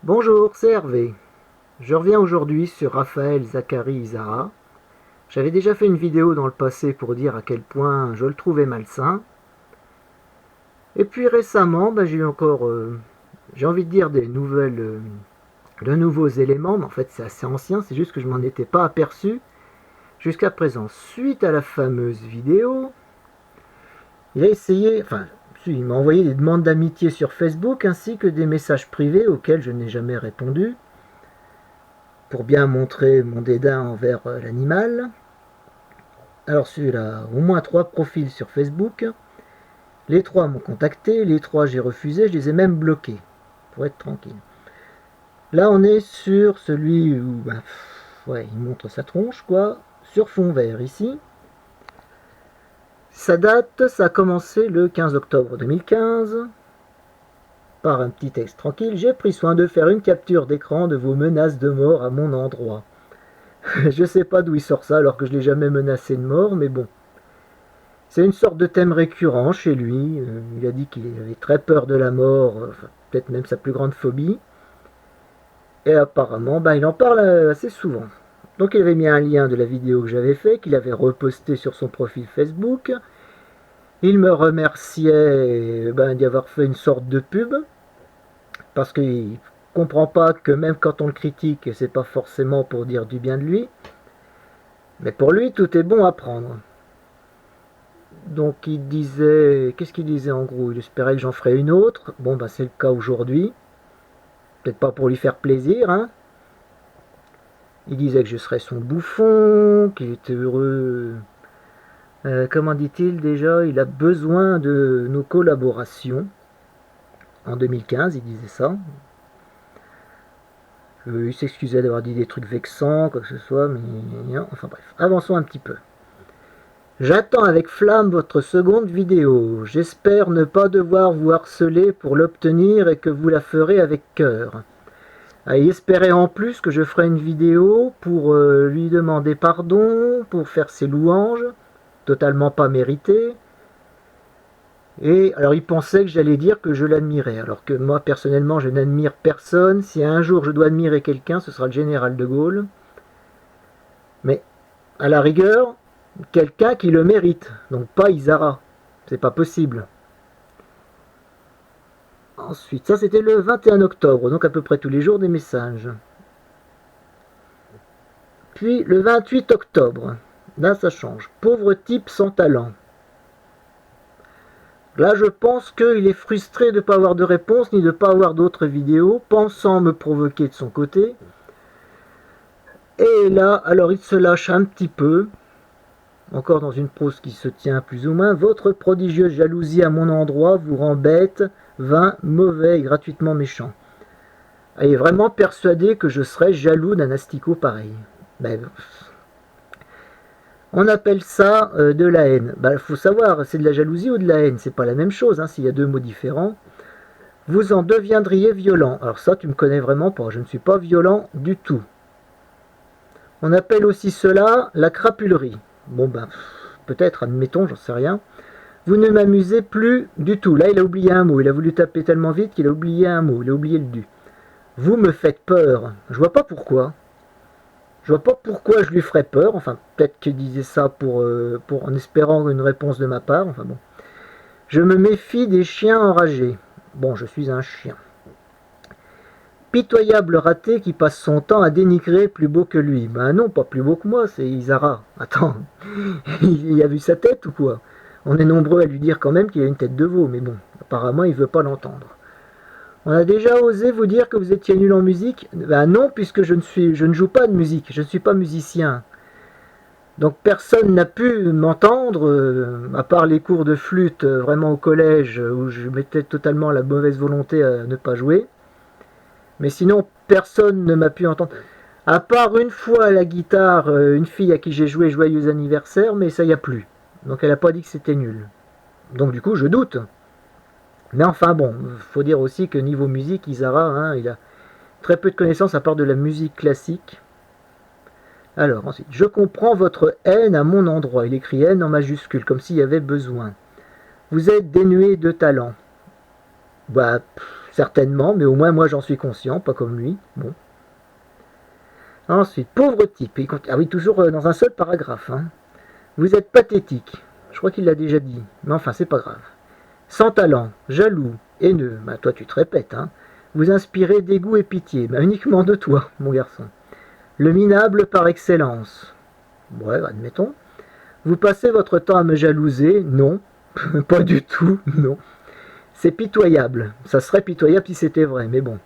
Bonjour, c'est Hervé. Je reviens aujourd'hui sur Raphaël Zacharie Izara. J'avais déjà fait une vidéo dans le passé pour dire à quel point je le trouvais malsain. Et puis récemment, j'ai eu encore, j'ai envie de dire de nouveaux éléments, mais en fait c'est assez ancien, c'est juste que je m'en étais pas aperçu jusqu'à présent. Suite à la fameuse vidéo, il a essayé, il m'a envoyé des demandes d'amitié sur Facebook ainsi que des messages privés auxquels je n'ai jamais répondu, pour bien montrer mon dédain envers l'animal. Alors celui-là, au moins 3 profils sur Facebook. Les 3 m'ont contacté, les 3 j'ai refusé, je les ai même bloqués, pour être tranquille. Là on est sur celui où, ouais, il montre sa tronche, quoi, sur fond vert ici. Ça date, ça a commencé le 15 octobre 2015. Par un petit texte tranquille, j'ai pris soin de faire une capture d'écran de vos menaces de mort à mon endroit. Je sais pas d'où il sort ça alors que je l'ai jamais menacé de mort, mais bon. C'est une sorte de thème récurrent chez lui. Il a dit qu'il avait très peur de la mort, peut-être même sa plus grande phobie. Et apparemment, il en parle assez souvent. Donc il avait mis un lien de la vidéo que j'avais fait, qu'il avait reposté sur son profil Facebook. Il me remerciait d'y avoir fait une sorte de pub, parce qu'il comprend pas que même quand on le critique, c'est pas forcément pour dire du bien de lui. Mais pour lui, tout est bon à prendre. Donc il disait, qu'est-ce qu'il disait en gros? Il espérait que j'en ferais une autre. Bon, c'est le cas aujourd'hui. Peut-être pas pour lui faire plaisir, hein. Il disait que je serais son bouffon, qu'il était heureux. Comment dit-il déjà? Il a besoin de nos collaborations. En 2015, il disait ça. Il s'excusait d'avoir dit des trucs vexants, quoi que ce soit, mais enfin bref, avançons un petit peu. J'attends avec flamme votre seconde vidéo. J'espère ne pas devoir vous harceler pour l'obtenir et que vous la ferez avec cœur. Il espérait en plus que je ferai une vidéo pour lui demander pardon, pour faire ses louanges, totalement pas méritées. Et alors il pensait que j'allais dire que je l'admirais, alors que moi personnellement je n'admire personne. Si un jour je dois admirer quelqu'un, ce sera le général de Gaulle. Mais à la rigueur, quelqu'un qui le mérite, donc pas Izara. C'est pas possible. Ensuite, ça c'était le 21 octobre, donc à peu près tous les jours des messages. Puis le 28 octobre, là ça change. Pauvre type sans talent. Là je pense qu'il est frustré de ne pas avoir de réponse ni de ne pas avoir d'autres vidéos, pensant me provoquer de son côté. Et là, alors il se lâche un petit peu, encore dans une prose qui se tient plus ou moins. Votre prodigieuse jalousie à mon endroit vous rend bête, vain, mauvais et gratuitement méchant. Elle est vraiment persuadée que je serais jaloux d'un asticot pareil. On appelle ça de la haine. Faut savoir, c'est de la jalousie ou de la haine, c'est pas la même chose, hein, s'il y a deux mots différents. Vous en deviendriez violent. Alors ça, tu me connais vraiment pas, je ne suis pas violent du tout. On appelle aussi cela la crapulerie. Bon peut-être, admettons, j'en sais rien. Vous ne m'amusez plus du tout. Là, il a oublié un mot. Il a voulu taper tellement vite qu'il a oublié un mot. Il a oublié le du. Vous me faites peur. Je vois pas pourquoi. Je vois pas pourquoi je lui ferais peur. Enfin, peut-être qu'il disait ça en espérant une réponse de ma part. Enfin bon. Je me méfie des chiens enragés. Bon, je suis un chien. Pitoyable raté qui passe son temps à dénigrer plus beau que lui. Non, pas plus beau que moi, c'est Izara. Attends, il a vu sa tête ou quoi? On est nombreux à lui dire quand même qu'il a une tête de veau, mais bon, apparemment il veut pas l'entendre. On a déjà osé vous dire que vous étiez nul en musique? Non, puisque je ne joue pas de musique, je ne suis pas musicien. Donc personne n'a pu m'entendre, à part les cours de flûte vraiment au collège, où je mettais totalement la mauvaise volonté à ne pas jouer. Mais sinon, personne ne m'a pu entendre. À part une fois à la guitare, une fille à qui j'ai joué Joyeux anniversaire, mais ça y a plus. Donc elle n'a pas dit que c'était nul. Donc du coup, je doute. Mais enfin bon, faut dire aussi que niveau musique, Izara, hein, il a très peu de connaissances à part de la musique classique. Alors ensuite, je comprends votre haine à mon endroit. Il écrit haine en majuscule, comme s'il y avait besoin. Vous êtes dénué de talent. certainement, mais au moins moi j'en suis conscient, pas comme lui. Bon. Ensuite, pauvre type. Ah oui, toujours dans un seul paragraphe. Hein. Vous êtes pathétique. Je crois qu'il l'a déjà dit. Mais enfin, c'est pas grave. Sans talent, jaloux, haineux. Bah, toi, tu te répètes. Hein. Vous inspirez dégoût et pitié. Bah, uniquement de toi, mon garçon. Le minable par excellence. Ouais, admettons. Vous passez votre temps à me jalouser. Non. Pas du tout. Non. C'est pitoyable. Ça serait pitoyable si c'était vrai, mais bon.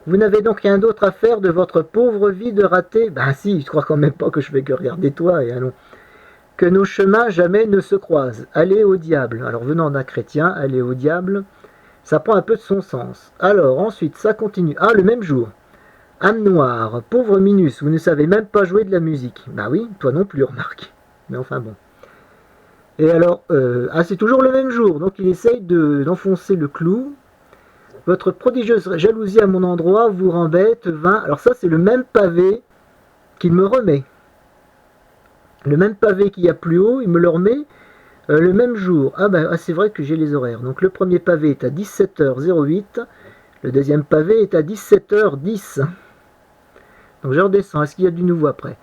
Vous n'avez donc rien d'autre à faire de votre pauvre vie de raté? Ben si, je crois quand même pas que je vais que regarder toi, et allons. Que nos chemins jamais ne se croisent. Allez au diable. Alors venant d'un chrétien, aller au diable, ça prend un peu de son sens. Alors ensuite, ça continue. Ah, le même jour. Âme noire, pauvre Minus, vous ne savez même pas jouer de la musique. Bah oui, toi non plus, remarque. Mais enfin bon. Et alors, c'est toujours le même jour, donc il essaye d'enfoncer le clou. Votre prodigieuse jalousie à mon endroit vous rend bête, vain. Alors ça, c'est le même pavé qu'il me remet. Le même pavé qu'il y a plus haut, il me le remet le même jour. C'est vrai que j'ai les horaires. Donc le premier pavé est à 17h08, le deuxième pavé est à 17h10. Donc je redescends. Est-ce qu'il y a du nouveau après?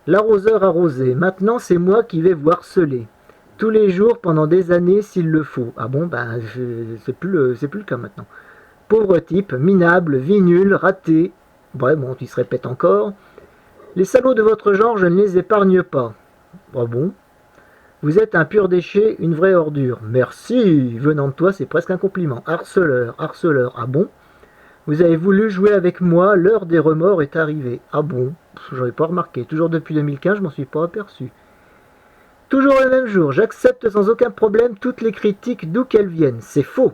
L'arroseur arrosé. Maintenant, c'est moi qui vais vous harceler. Tous les jours, pendant des années, s'il le faut. Ah bon, c'est plus le cas maintenant. Pauvre type, minable, vie nulle, raté. Ouais, bon, il se répète encore. Les salauds de votre genre, je ne les épargne pas. Ah bon? Vous êtes un pur déchet, une vraie ordure. Merci, venant de toi, c'est presque un compliment. Harceleur, harceleur. Ah bon? Vous avez voulu jouer avec moi, l'heure des remords est arrivée. Ah bon? J'aurais pas remarqué. Toujours depuis 2015, je m'en suis pas aperçu. Toujours le même jour, j'accepte sans aucun problème toutes les critiques d'où qu'elles viennent. C'est faux.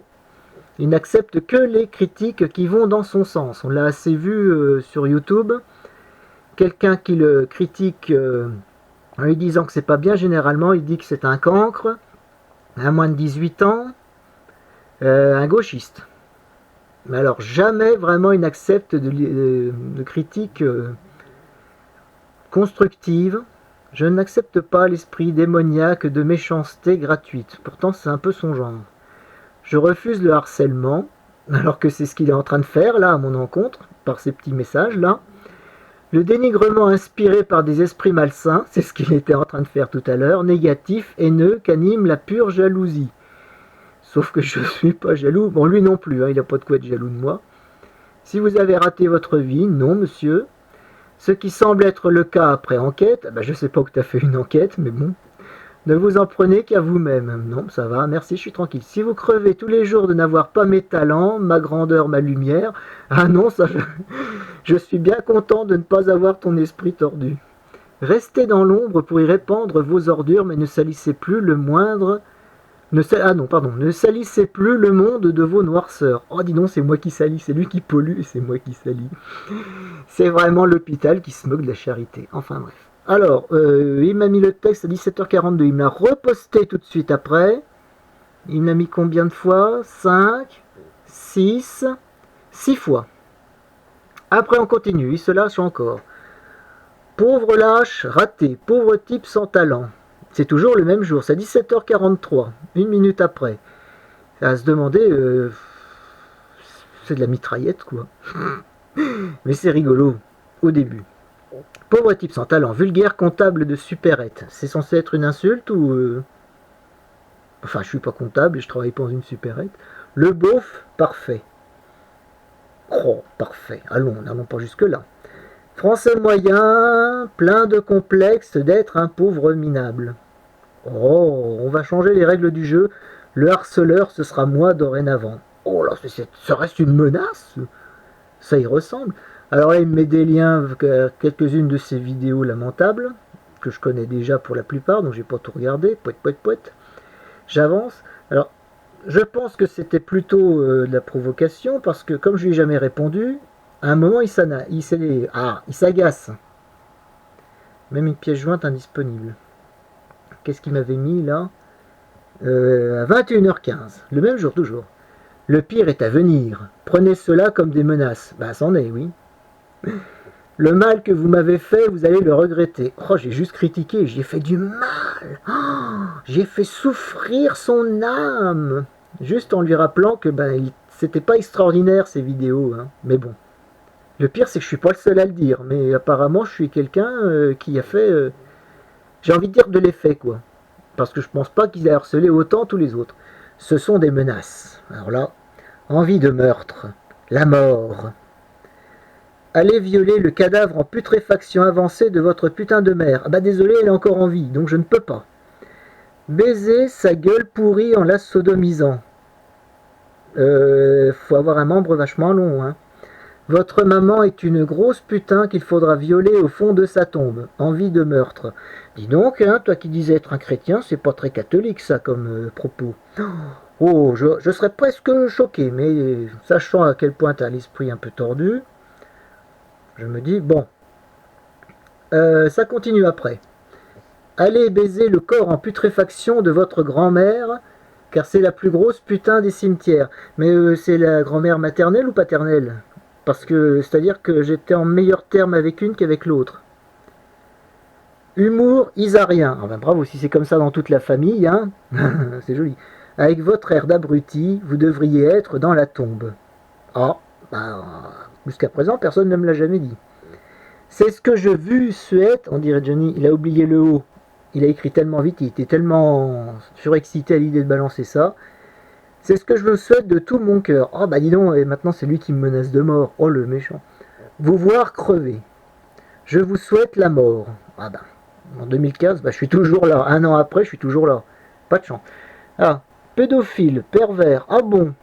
Il n'accepte que les critiques qui vont dans son sens. On l'a assez vu sur YouTube. Quelqu'un qui le critique en lui disant que c'est pas bien, généralement, il dit que c'est un cancre, un moins de 18 ans, un gauchiste. Mais alors, jamais vraiment il n'accepte de critiques constructives. Je n'accepte pas l'esprit démoniaque de méchanceté gratuite. Pourtant, c'est un peu son genre. Je refuse le harcèlement, alors que c'est ce qu'il est en train de faire, là, à mon encontre, par ces petits messages, là. Le dénigrement inspiré par des esprits malsains, c'est ce qu'il était en train de faire tout à l'heure, négatif, haineux, qu'anime la pure jalousie. Sauf que je ne suis pas jaloux. Bon, lui non plus, hein, il n'a pas de quoi être jaloux de moi. Si vous avez raté votre vie, non, monsieur. Ce qui semble être le cas après enquête, je ne sais pas que tu as fait une enquête, mais bon. Ne vous en prenez qu'à vous-même. Non, ça va, merci, je suis tranquille. Si vous crevez tous les jours de n'avoir pas mes talents, ma grandeur, ma lumière, ah non, ça, je suis bien content de ne pas avoir ton esprit tordu. Restez dans l'ombre pour y répandre vos ordures, mais ne salissez plus le moindre... Ne salissez plus le monde de vos noirceurs. Oh, dis donc, c'est moi qui salis, c'est lui qui pollue et c'est moi qui salis. C'est vraiment l'hôpital qui se moque de la charité. Enfin bref. Alors, il m'a mis le texte à 17h42, il me l'a reposté tout de suite après. Il m'a mis combien de fois? 5, 6 fois. Après on continue, il se lâche encore. Pauvre lâche, raté, pauvre type sans talent. C'est toujours le même jour, c'est à 17h43, une minute après. À se demander, c'est de la mitraillette quoi. Mais c'est rigolo, au début. Pauvre type sans talent, vulgaire comptable de supérette. C'est censé être une insulte ou... Enfin, je suis pas comptable et je travaille pas dans une supérette. Le beauf, parfait. Oh, parfait. Allons pas jusque-là. Français moyen, plein de complexes d'être un pauvre minable. Oh, on va changer les règles du jeu. Le harceleur, ce sera moi dorénavant. Oh là, ça reste une menace. Ça y ressemble. Alors là, il me met des liens vers quelques-unes de ces vidéos lamentables, que je connais déjà pour la plupart, donc j'ai pas tout regardé. Poète. J'avance. Alors, je pense que c'était plutôt de la provocation, parce que comme je lui ai jamais répondu, à un moment, il s'agace. Même une pièce jointe indisponible. Qu'est-ce qu'il m'avait mis là à 21h15, le même jour toujours. Le pire est à venir. Prenez cela comme des menaces. C'en est, oui. Le mal que vous m'avez fait, vous allez le regretter. Oh, j'ai juste critiqué, j'ai fait du mal. Oh, j'ai fait souffrir son âme. Juste en lui rappelant que c'était pas extraordinaire ces vidéos, hein. Mais bon. Le pire, c'est que je suis pas le seul à le dire, mais apparemment, je suis quelqu'un qui a fait, j'ai envie de dire de l'effet, quoi. Parce que je pense pas qu'ils aient harcelé autant tous les autres. Ce sont des menaces. Alors là, envie de meurtre, la mort. Allez violer le cadavre en putréfaction avancée de votre putain de mère. Ah bah désolé, elle est encore en vie, donc je ne peux pas. Baiser sa gueule pourrie en la sodomisant. Faut avoir un membre vachement long, hein. Votre maman est une grosse putain qu'il faudra violer au fond de sa tombe. Envie de meurtre. Dis donc, hein, toi qui disais être un chrétien, c'est pas très catholique ça comme propos. Oh, je serais presque choqué, mais sachant à quel point tu as l'esprit un peu tordu, je me dis, bon, ça continue après. Allez baiser le corps en putréfaction de votre grand-mère, car c'est la plus grosse putain des cimetières. Mais c'est la grand-mère maternelle ou paternelle? Parce que c'est-à-dire que j'étais en meilleur terme avec une qu'avec l'autre. Humour isarien. Ah ben bravo, si c'est comme ça dans toute la famille, hein. C'est joli. Avec votre air d'abruti, vous devriez être dans la tombe. Ah, bah, jusqu'à présent, personne ne me l'a jamais dit. C'est ce que je vu souhaite, on dirait Johnny, il a oublié le haut. Il a écrit tellement vite, il était tellement surexcité à l'idée de balancer ça. C'est ce que je vous souhaite de tout mon cœur. Oh bah dis donc, et maintenant c'est lui qui me menace de mort. Oh le méchant. Vous voir crever. Je vous souhaite la mort. Ah bah, en 2015, bah, je suis toujours là. Un an après, je suis toujours là. Pas de chance. Ah, pédophile, pervers. Ah bon.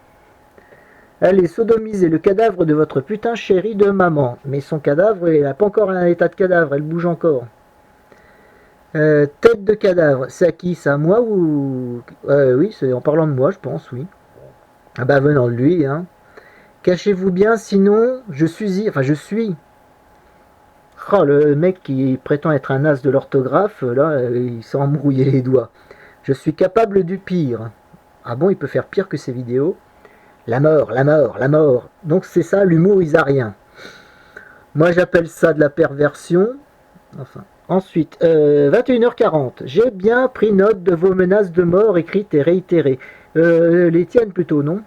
Allez sodomiser le cadavre de votre putain chérie de maman. Mais son cadavre, il n'a pas encore un état de cadavre, elle bouge encore. Tête de cadavre, c'est à qui ça? À moi ou... oui, c'est en parlant de moi, je pense, oui. Ah bah venant de lui, hein. Cachez-vous bien, sinon je suis... Enfin, je suis... Oh, le mec qui prétend être un as de l'orthographe, là, il s'est embrouillé les doigts. Je suis capable du pire. Ah bon, il peut faire pire que ces vidéos? La mort, la mort, la mort. Donc c'est ça l'humour isarien. Moi j'appelle ça de la perversion. Enfin... Ensuite, 21h40. J'ai bien pris note de vos menaces de mort écrites et réitérées. Les tiennes plutôt, non?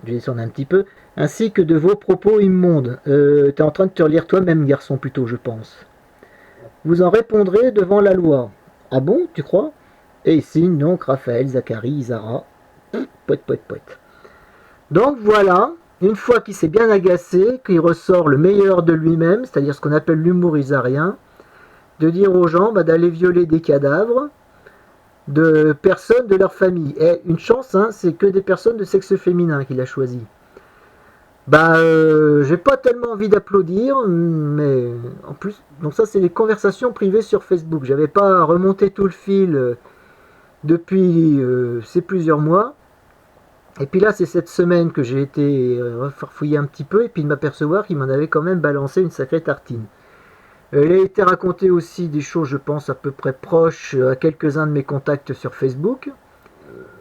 Je descends un petit peu. Ainsi que de vos propos immondes. T'es en train de te relire toi-même, garçon, plutôt, je pense. Vous en répondrez devant la loi. Ah bon, tu crois? Et signe donc Raphaël, Zacharie, Isara. Poète, poète, poète. Donc voilà, une fois qu'il s'est bien agacé, qu'il ressort le meilleur de lui-même, c'est-à-dire ce qu'on appelle l'humour isarien, de dire aux gens d'aller violer des cadavres de personnes de leur famille. Et une chance, hein, c'est que des personnes de sexe féminin qu'il a choisi. J'ai pas tellement envie d'applaudir, mais en plus, donc ça c'est les conversations privées sur Facebook. J'avais pas remonté tout le fil depuis ces plusieurs mois. Et puis là, c'est cette semaine que j'ai été farfouiller un petit peu et puis de m'apercevoir qu'il m'en avait quand même balancé une sacrée tartine. Il a été raconté aussi des choses, je pense, à peu près proches à quelques-uns de mes contacts sur Facebook,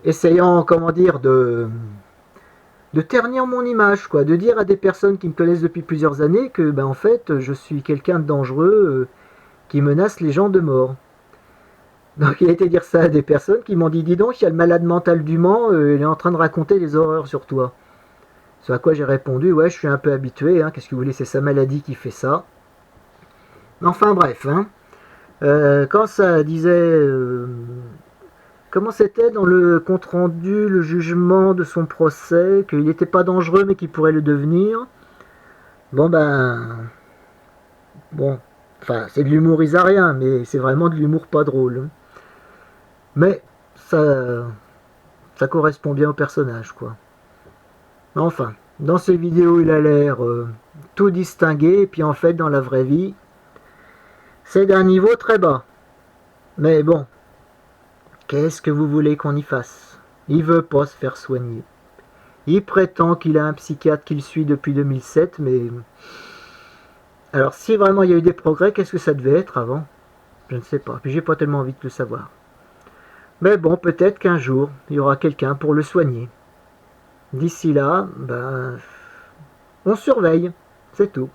essayant, comment dire, de ternir mon image, quoi, de dire à des personnes qui me connaissent depuis plusieurs années que, en fait, je suis quelqu'un de dangereux qui menace les gens de mort. Donc il a été dire ça à des personnes qui m'ont dit, dis donc, il y a le malade mental du Mans, il est en train de raconter des horreurs sur toi. Ce à quoi j'ai répondu, ouais, je suis un peu habitué, hein, qu'est-ce que vous voulez, c'est sa maladie qui fait ça. Enfin bref, hein. Quand ça disait... comment c'était dans le compte-rendu, le jugement de son procès, qu'il n'était pas dangereux mais qu'il pourrait le devenir. Bon Bon, enfin c'est de l'humour isarien, mais c'est vraiment de l'humour pas drôle. Mais ça correspond bien au personnage, quoi. Enfin, dans ces vidéos il a l'air tout distingué, et puis en fait dans la vraie vie, c'est d'un niveau très bas. Mais bon, qu'est-ce que vous voulez qu'on y fasse? Il veut pas se faire soigner. Il prétend qu'il a un psychiatre qu'il suit depuis 2007, mais... Alors si vraiment il y a eu des progrès, qu'est-ce que ça devait être avant? Je ne sais pas, puis j'ai pas tellement envie de le savoir. Mais bon, peut-être qu'un jour, il y aura quelqu'un pour le soigner. D'ici là, on surveille, c'est tout.